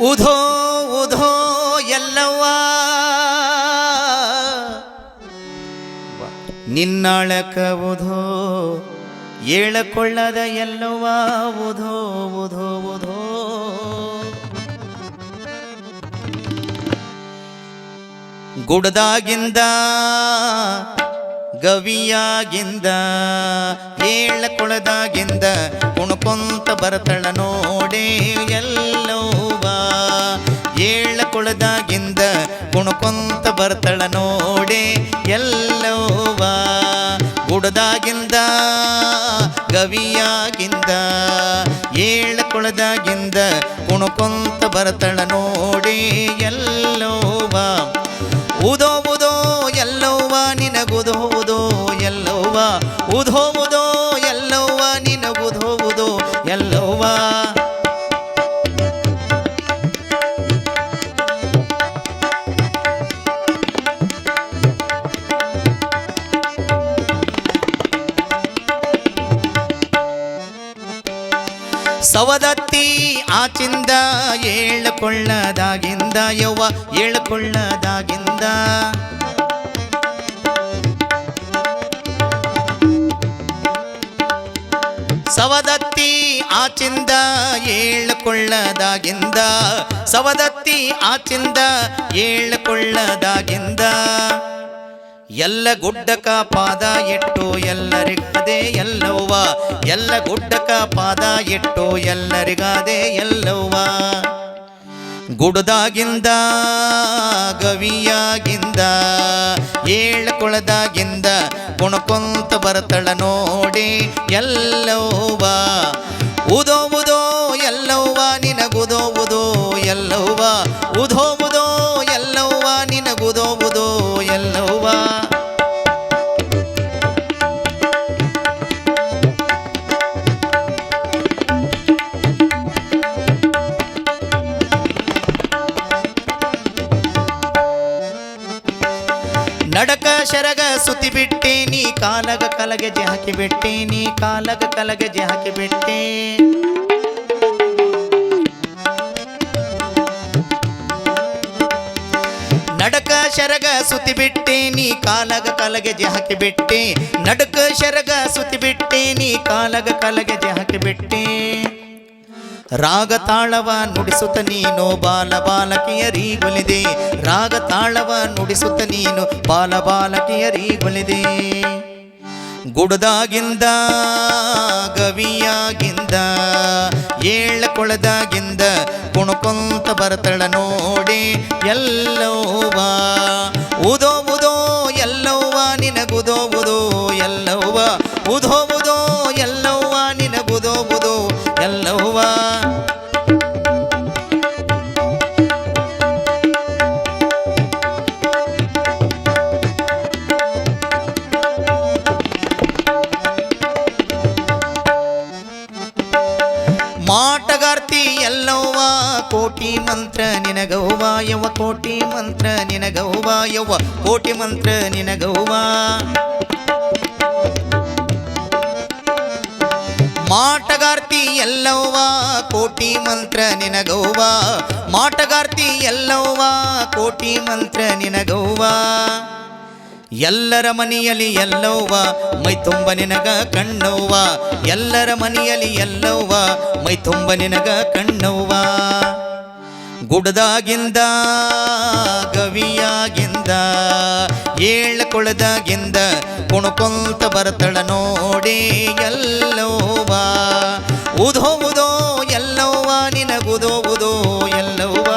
ಉಧೋ ಉಧೋ ಎಲ್ಲವ್ವ ನಿನ್ನಾಳಕ ಉಧೋ ಏಳಕೊಳ್ಳದ ಎಲ್ಲವ್ವ ಉಧೋ ಉಧೋ ಉಧೋ ಗುಡದಾಗಿಂದ ಗವಿಯಾಗಿಂದ ಏಳಕೊಳದಾಗಿಂದ ಕುಣಕೊಂತ ಬರತಳ ನೋಡೆ ಎಲ್ಲವ್ವ ಏಳಕೊಳದಾಗಿಂದ ಕುಣಕೊಂತ ಬರತಳ ನೋಡೆ ಎಲ್ಲವ್ವ ಗುಡದಾಗಿಂದ ಗವಿಯಾಗಿಂದ ಏಳಕೊಳದಾಗಿಂದ ಕುಣಕೊಂತ ಬರತಳ ನೋಡೆ ಎಲ್ಲವ್ವ ಉದೋ ಉದೋ ಎಲ್ಲವ್ವ ನಿನಗುದೋ ಉದೋ ಎಲ್ಲವ್ವ ಉದೋ ಉದೋ ಎಲ್ಲವ್ವ ನಿನಗುದೋ ಉದೋ ಎಲ್ಲವ್ವ ಸವದತ್ತಿ ಆಚಿಂದ ಏಳಕೊಳ್ಳದಾಗಿಂದ ಯವ್ವ ಏಳಕೊಳ್ಳದಾಗಿಂದ ಸವದತ್ತಿ ಆಚಿಂದ ಏಳಕೊಳ್ಳದಾಗಿಂದ ಸವದತ್ತಿ ಆಚಿಂದ ಏಳಕೊಳ್ಳದಾಗಿಂದ ಎಲ್ಲ ಗುಡ್ಡಕ ಪಾದ ಇಟ್ಟು ಎಲ್ಲರಿಗದೆ ಎಲ್ಲವ್ವ ಎಲ್ಲ ಗುಡ್ಡಕ ಪಾದ ಇಟ್ಟು ಎಲ್ಲರಿಗಾದೆ ಎಲ್ಲವ್ವ ಗುಡದಾಗಿಂದ ಗವಿಯಾಗಿಂದ ಏಳಕೊಳದಾಗಿಂದ ಕುಣಕೊಂತ ಬರತಳ ನೋಡಿ ಎಲ್ಲವ್ವ ಉದೋ ಉದೋ ಎಲ್ಲವ್ವ ನಿನಗುದೋ ಉದೋ ಎಲ್ಲವ್ವ ಉದೋ ಉದೋ ಎಲ್ಲವ್ವ ನಿನಗುದೋ ಉದೋ ಎಲ್ಲವ್ವ ನಡಕ ಶರಗ ಸುತ್ತಿ ಬಿಟ್ಟೆ ನೀ ಕಾಲಗ ಕಲಗೆ ಹಾಕಿ ಬಿಟ್ಟೆ ನೀ ಕಾಲಗ ಕಲಗೆ ಹಾಕಿ ಬಿಟ್ಟೆ ನಡಕ ಶರಗ ಸುತ್ತಿ ಬಿಟ್ಟೆ ನೀ ಕಾಲಗ ಕಲಗೆ ಹಾಕಿ ಬಿಟ್ಟೆ ನಡಕ ಶರಗ ಸುತ್ತಿ ಬಿಟ್ಟೆ ನೀ ಕಾಲಗ ಕಲಗೆ ಹಾಕಿ ಬಿಟ್ಟೆ ರಾಗ ತಾಳವ ನುಡಿಸುತ್ತ ನೀನು ಬಾಲ ಬಾಲಕಿಯರಿಗೊಲಿದೆ ರಾಗ ತಾಳವ ನುಡಿಸುತ್ತ ನೀನು ಬಾಲ ಬಾಲಕಿಯರಿಗೊಲಿದೆ ಗುಡದಾಗಿಂದ ಗವಿಯಾಗಿಂದ ಏಳಕೊಳದಾಗಿಂದ ಕುಣಕೊಂತ ಬರತಳ ನೋಡಿ ಎಲ್ಲವ್ವ ಉದೋ ಉದೋ ಎಲ್ಲವ್ವ ನಿನಗುದೋ ಉದೋ ಎಲ್ಲವ್ವ ಉದೋ ಉದೋ ಎಲ್ಲವ್ವ ನಿನಗುದೋ ಉದೋ ಎಲ್ಲವ್ವ ಮಾಟಗಾರ್ತಿ ಎಲ್ಲವ್ವ ಕೋಟಿ ಮಂತ್ರ ನಿನಗವ್ವ ಯವ್ವ ಕೋಟಿ ಮಂತ್ರ ನಿನಗವ್ವ ಯವ್ವ ಕೋಟಿ ಮಂತ್ರ ನಿನಗವ್ವ ಮಾಟಗಾರ್ತಿ ಎಲ್ಲವ್ವ ಕೋಟಿ ಮಂತ್ರ ನಿನಗವ್ವ ಮಾಟಗಾರ್ತಿ ಎಲ್ಲವ್ವ ಕೋಟಿ ಮಂತ್ರ ನಿನಗವ್ವ ಎಲ್ಲರ ಮನೆಯಲ್ಲಿ ಎಲ್ಲವ್ವ ಮೈ ತುಂಬ ನಿನಗ ಕಣ್ಣವ್ವ ಎಲ್ಲರ ಮನೆಯಲ್ಲಿ ಎಲ್ಲವ್ವ ಮೈ ತುಂಬ ನಿನಗ ಕಣ್ಣವ್ವ ಗುಡದಾಗಿಂದ ಗವಿಯಾಗಿಂದ ಏಳಕೊಳದಾಗಿಂದ ಕುಣಕೊಂತ ಬರತಳ ನೋಡಿ ಎಲ್ಲವ್ವ ಉದೋ ಉದೋ ಎಲ್ಲವ್ವ ನಿನಗುದೋ ಉದೋ ಎಲ್ಲವ್ವ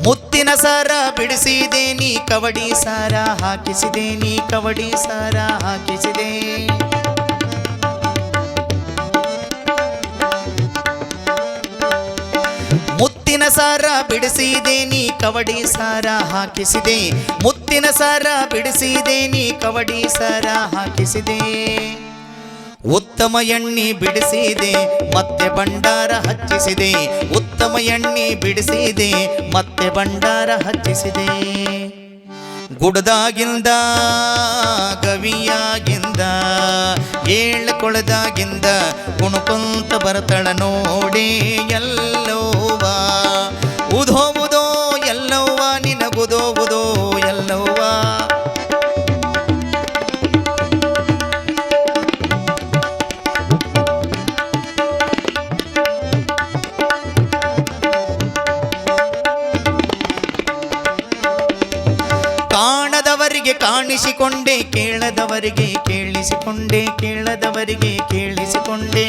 ಮುತ್ತಿನ ಸಾರ ಬಿಡಿಸಿದೆ ನೀ ಕವಡಿ ಸಾರ ಹಾಕಿಸಿದೆ ನೀ ಕವಡಿ ಸಾರ ಹಾಕಿಸಿದೆ ಮುತ್ತಿನ ಸಾರ ಬಿಡಿಸಿದೆ ನೀ ಕವಡಿ ಸಾರ ಹಾಕಿಸಿದೆ ಮುತ್ತಿನ ಸಾರ ಬಿಡಿಸಿದೆ ನೀ ಕವಡಿ ಸಾರ ಹಾಕಿಸಿದೆ ಉತ್ತಮ ಎಣ್ಣೆ ಬಿಡಿಸಿದೆ ಮತ್ತೆ ಭಂಡಾರ ಹಚ್ಚಿಸಿದೆ ಉತ್ತಮ ಎಣ್ಣೆ ಬಿಡಿಸಿದೆ ಮತ್ತೆ ಭಂಡಾರ ಹಚ್ಚಿಸಿದೆ ಗುಡದಾಗಿಂದ ಗವಿಯಾಗಿಂದ ಏಳಕೊಳದಾಗಿಂದ ಕುಣುಕೊಂತ ಬರ್ತಳ ನೋಡಿ ಎಲ್ಲವ್ವ ಉಧೋ ಉದೋ ಎಲ್ಲವ್ವ ನಿನಗುದೋ ಉದೋ ಎಲ್ಲವ್ವ ಕಾಣದವರಿಗೆ ಕಾಣಿಸಿಕೊಂಡೆ ಕೇಳದವರಿಗೆ ಕೇಳಿಸಿಕೊಂಡೆ ಕೇಳದವರಿಗೆ ಕೇಳಿಸಿಕೊಂಡೆ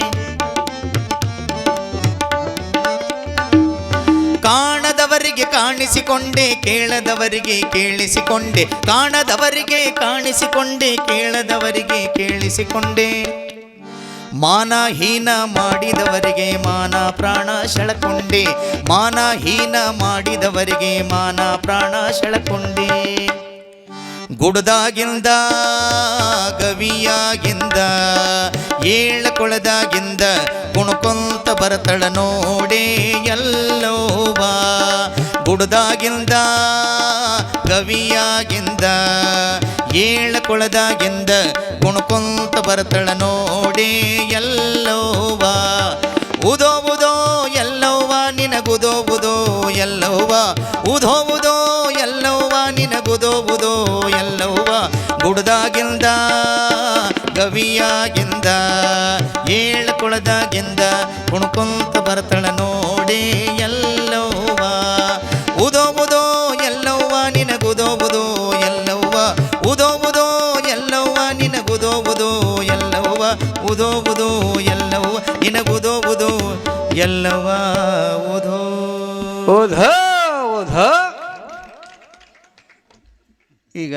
ಕಾಣದವರಿಗೆ ಕಾಣಿಸಿಕೊಂಡೆ ಕೇಳದವರಿಗೆ ಕೇಳಿಸಿಕೊಂಡೆ ಕಾಣದವರಿಗೆ ಕಾಣಿಸಿಕೊಂಡೆ ಕೇಳದವರಿಗೆ ಕೇಳಿಸಿಕೊಂಡೆ ಮಾನಹೀನ ಮಾಡಿದವರಿಗೆ ಮಾನ ಪ್ರಾಣ ಸೆಳಕೊಂಡೆ ಮಾನಹೀನ ಮಾಡಿದವರಿಗೆ ಮಾನ ಪ್ರಾಣ ಸೆಳಕೊಂಡೆ ಗುಡದಾಗಿಂದ ಗವಿಯಾಗಿಂದ ಏಳಕೊಳದಾಗಿಂದ ಕುಣುಕೊಂತ ಬರತಳ ನೋಡೆ ಎಲ್ಲವ್ವ ಗುಡದಾಗಿಂದ ಗವಿಯಾಗಿಂದ ಏಳಕೊಳದಾಗಿಂದ ಕುಣುಕೊಂತ ಬರತಳ ನೋಡೆ ಎಲ್ಲವ್ವ ಉದೋ ಉದೋ ಎಲ್ಲವ್ವ ನಿನಗುದೋ ಉದೋ ಎಲ್ಲವ್ವ ಉದೋ ಉದೋ ಎಲ್ಲವ್ವ ನಿನಗುದೋ ಉದೋ ಎಲ್ಲವ್ವ ಗುಡದಾಗಿಂದ ಗವಿಯಾಗಿಂದ ಏಳಕೊಳದಾಗಿಂದ ಕುಣುಕೊಂತ ಬರತಳ ನೋಡೆ ಎಲ್ಲವ್ವ ಉದೋ ಉದೋ ಎಲ್ಲವ್ವ ನಿನಗುದೋ ಉದೋ ಎಲ್ಲವ್ವ ಉದೋ ಉದೋ ಎಲ್ಲವ್ವ ನಿನಗುದೋ ಉದೋ ಎಲ್ಲವ್ವ ಉದೋ ಉದೋ ಎಲ್ಲವ್ವ ನಿನಗುದೋ ಉದೋ ಎಲ್ಲವ್ವ ಉದೋ ಓಧ ಓಧ ಈಗ